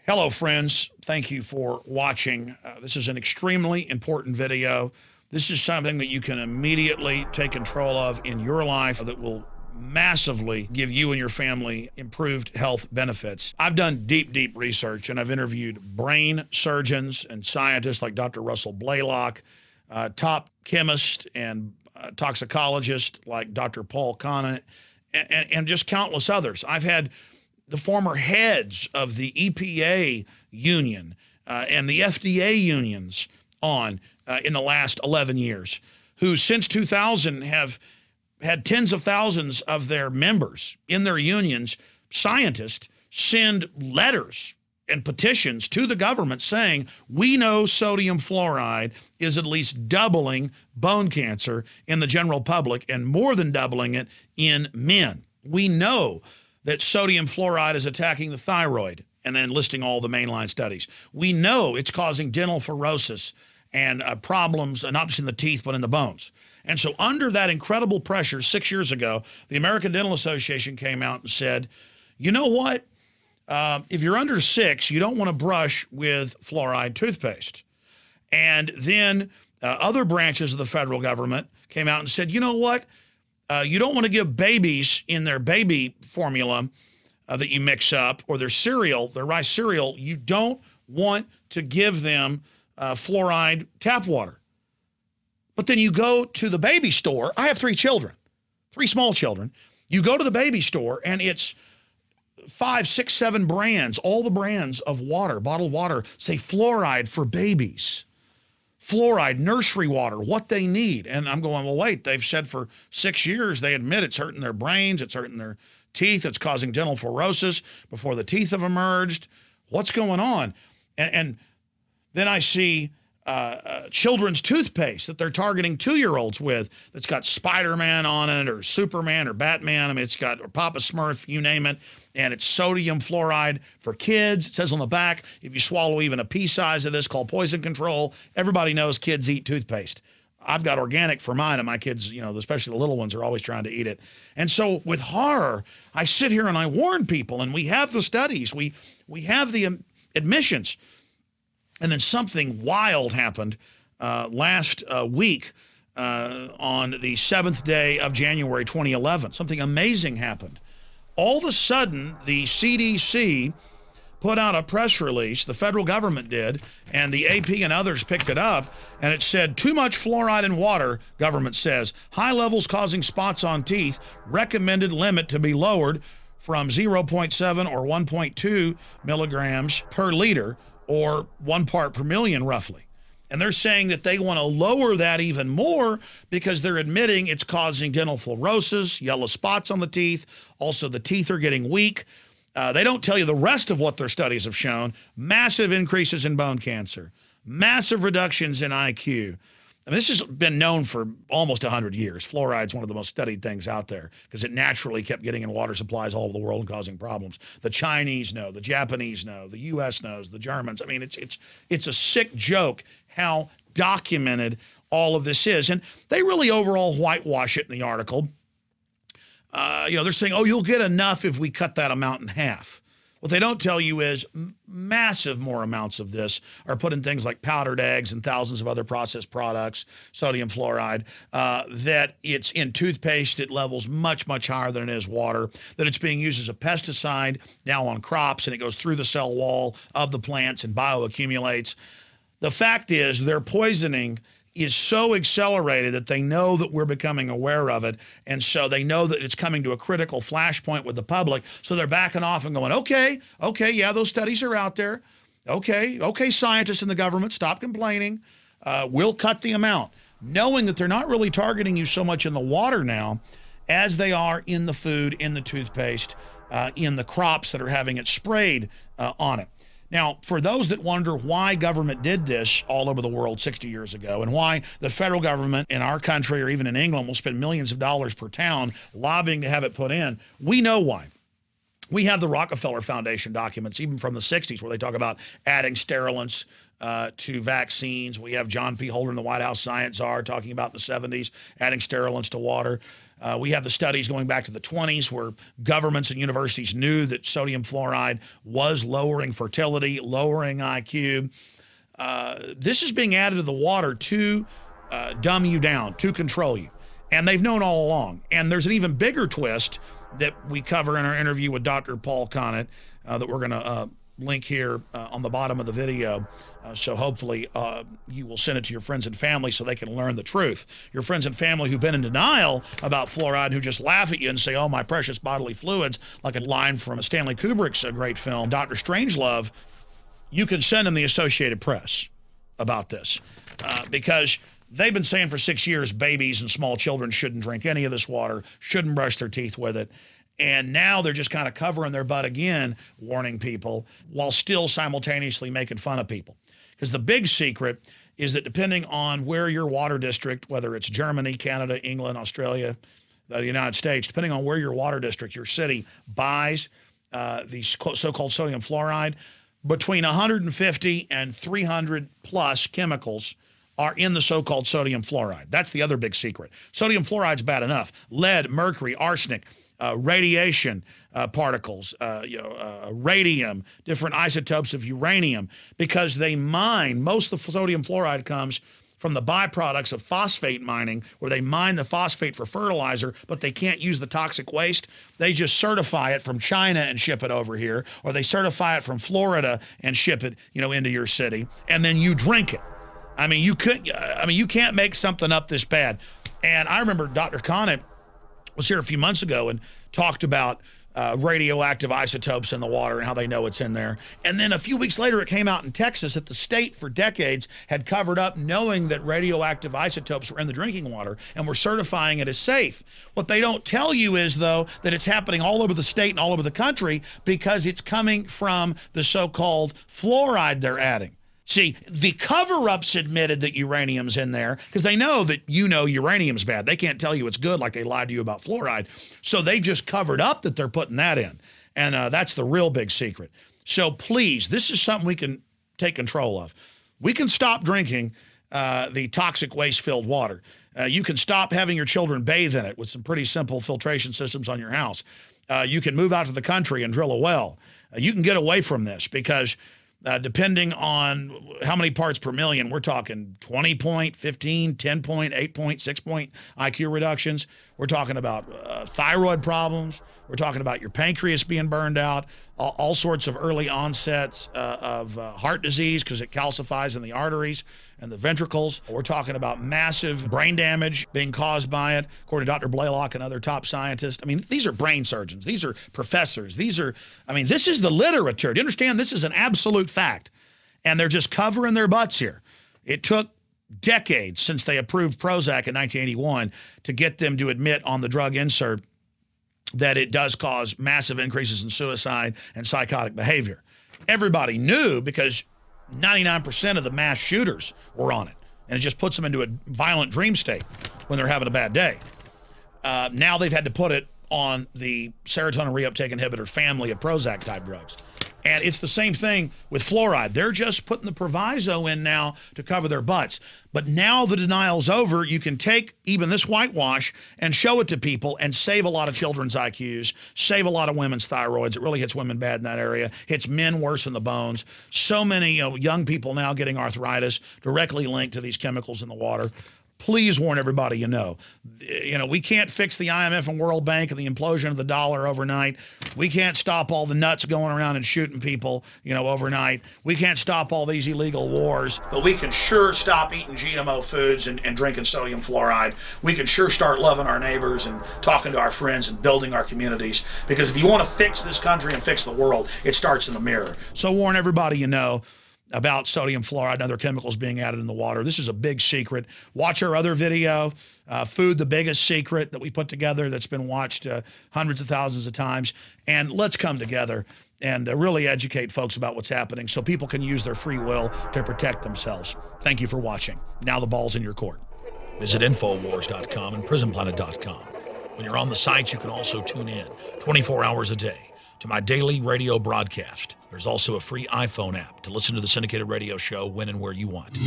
Hello, friends. Thank you for watching. This is an extremely important video. This is something that you can immediately take control of in your life that will massively give you and your family improved health benefits. I've done deep research, and I've interviewed brain surgeons and scientists like Dr. Russell Blaylock, top chemist and toxicologist like Dr. Paul Kahn, and just countless others. I've had the former heads of the EPA union and the FDA unions on in the last 11 years, who since 2000 have had tens of thousands of their members in their unions, scientists, send letters and petitions to the government saying, we know sodium fluoride is at least doubling bone cancer in the general public and more than doubling it in men. We know that sodium fluoride is attacking the thyroid, and then listing all the mainline studies. We know it's causing dental fluorosis and problems, not just in the teeth, but in the bones. And so under that incredible pressure, 6 years ago, the American Dental Association came out and said, you know what? If you're under 6, you don't want to brush with fluoride toothpaste. And then other branches of the federal government came out and said, you know what? You don't want to give babies in their baby formula that you mix up, or their cereal, their rice cereal, you don't want to give them fluoride tap water. But then you go to the baby store. I have 3 children, 3 small children. You go to the baby store and it's 5, 6, 7 brands, all the brands of water, bottled water, say fluoride for babies. Fluoride, nursery water, what they need. And I'm going, well, wait, they've said for 6 years, they admit it's hurting their brains, it's hurting their teeth, it's causing dental fluorosis before the teeth have emerged. What's going on? And then I see children's toothpaste that they're targeting 2-year-olds with that's got Spider-Man on it, or Superman, or Batman. I mean, it's got, or Papa Smurf, you name it. And it's sodium fluoride for kids. It says on the back, if you swallow even a pea size of this, called poison control. Everybody knows kids eat toothpaste. I've got organic for mine, and my kids, you know, especially the little ones, are always trying to eat it. And so with horror, I sit here and I warn people, and we have the studies, we have the admissions. And then something wild happened last week on the 7th day of January 2011. Something amazing happened. All of a sudden, the CDC put out a press release, the federal government did, and the AP and others picked it up, and it said, too much fluoride in water, government says. High levels causing spots on teeth. Recommended limit to be lowered from 0.7 or 1.2 milligrams per liter, or 1 part per million, roughly. And they're saying that they want to lower that even more because they're admitting it's causing dental fluorosis, yellow spots on the teeth. Also, the teeth are getting weak. They don't tell you the rest of what their studies have shown. Massive increases in bone cancer, massive reductions in IQ. I mean, this has been known for almost 100 years. Fluoride's one of the most studied things out there because it naturally kept getting in water supplies all over the world and causing problems. The Chinese know, the Japanese know, the U.S. knows, the Germans. I mean, it's a sick joke how documented all of this is. And they really overall whitewash it in the article. You know, they're saying, oh, you'll get enough if we cut that amount in half. What they don't tell you is massive more amounts of this are put in things like powdered eggs and thousands of other processed products, sodium fluoride, that it's in toothpaste at levels much higher than it is water, that it's being used as a pesticide now on crops, and it goes through the cell wall of the plants and bioaccumulates. The fact is their poisoning is so accelerated that they know that we're becoming aware of it. And so they know that it's coming to a critical flashpoint with the public. So they're backing off and going, okay, yeah, those studies are out there. Okay, scientists in the government, stop complaining. We'll cut the amount, knowing that they're not really targeting you so much in the water now as they are in the food, in the toothpaste, in the crops that are having it sprayed on it. Now, for those that wonder why government did this all over the world 60 years ago, and why the federal government in our country or even in England will spend millions of dollars per town lobbying to have it put in, we know why. We have the Rockefeller Foundation documents, even from the 60s, where they talk about adding sterilants to vaccines. We have John P. Holder, the White House science czar, talking about in the 70s, adding sterilants to water. We have the studies going back to the 20s where governments and universities knew that sodium fluoride was lowering fertility, lowering IQ. This is being added to the water to dumb you down, to control you. And they've known all along. And there's an even bigger twist that we cover in our interview with Dr. Paul Connett that we're going to link here on the bottom of the video. So hopefully you will send it to your friends and family so they can learn the truth. Your friends and family who've been in denial about fluoride, who just laugh at you and say, oh, my precious bodily fluids, like a line from Stanley Kubrick's great film, Dr. Strangelove, you can send them the Associated Press about this because they've been saying for 6 years babies and small children shouldn't drink any of this water, shouldn't brush their teeth with it. And now they're just kind of covering their butt again, warning people, while still simultaneously making fun of people. Because the big secret is that depending on where your water district, whether it's Germany, Canada, England, Australia, the United States, depending on where your water district, your city, buys the so-called sodium fluoride, between 150 and 300 plus chemicals are in the so-called sodium fluoride. That's the other big secret. Sodium fluoride's bad enough. Lead, mercury, arsenic, radiation particles, radium, different isotopes of uranium, because they mine, most of the sodium fluoride comes from the byproducts of phosphate mining, where they mine the phosphate for fertilizer, but they can't use the toxic waste. They just certify it from China and ship it over here, or they certify it from Florida and ship it, into your city, and then you drink it. I mean, you can't make something up this bad. And I remember Dr. Connett was here a few months ago and talked about radioactive isotopes in the water and how they know it's in there. And then a few weeks later, it came out in Texas that the state for decades had covered up knowing that radioactive isotopes were in the drinking water and were certifying it as safe. What they don't tell you is, though, that it's happening all over the state and all over the country because it's coming from the so-called fluoride they're adding. See, the cover-ups admitted that uranium's in there because they know that uranium's bad. They can't tell you it's good like they lied to you about fluoride. So they just covered up that they're putting that in. And that's the real big secret. So please, this is something we can take control of. We can stop drinking the toxic waste-filled water. You can stop having your children bathe in it with some pretty simple filtration systems on your house. You can move out to the country and drill a well. You can get away from this because depending on how many parts per million, we're talking 20 point, 15, 10 point, 8 point, 6 point IQ reductions. We're talking about thyroid problems. We're talking about your pancreas being burned out, all sorts of early onsets of heart disease because it calcifies in the arteries and the ventricles. We're talking about massive brain damage being caused by it, according to Dr. Blaylock and other top scientists. I mean, these are brain surgeons. These are professors. This is the literature. Do you understand? This is an absolute fact. And they're just covering their butts here. It took decades since they approved Prozac in 1981 to get them to admit on the drug insert that it does cause massive increases in suicide and psychotic behavior. Everybody knew because 99% of the mass shooters were on it, and it just puts them into a violent dream state when they're having a bad day. Now they've had to put it on the serotonin reuptake inhibitor family of Prozac type drugs. And it's the same thing with fluoride. They're just putting the proviso in now to cover their butts. But now the denial's over, you can take even this whitewash and show it to people and save a lot of children's IQs, save a lot of women's thyroids. It really hits women bad in that area. Hits men worse in the bones. So many young people now getting arthritis directly linked to these chemicals in the water. Please warn everybody you know. We can't fix the IMF and World Bank and the implosion of the dollar overnight. We can't stop all the nuts going around and shooting people, overnight. We can't stop all these illegal wars. But we can sure stop eating GMO foods and drinking sodium fluoride. We can sure start loving our neighbors and talking to our friends and building our communities. Because if you want to fix this country and fix the world, it starts in the mirror. So warn everybody you know about sodium fluoride and other chemicals being added in the water. This is a big secret. Watch our other video, Food, the Biggest Secret, that we put together that's been watched hundreds of thousands of times. And let's come together and really educate folks about what's happening so people can use their free will to protect themselves. Thank you for watching. Now the ball's in your court. Visit Infowars.com and PrisonPlanet.com. When you're on the sites, you can also tune in 24 hours a day to my daily radio broadcast. There's also a free iPhone app to listen to the syndicated radio show when and where you want.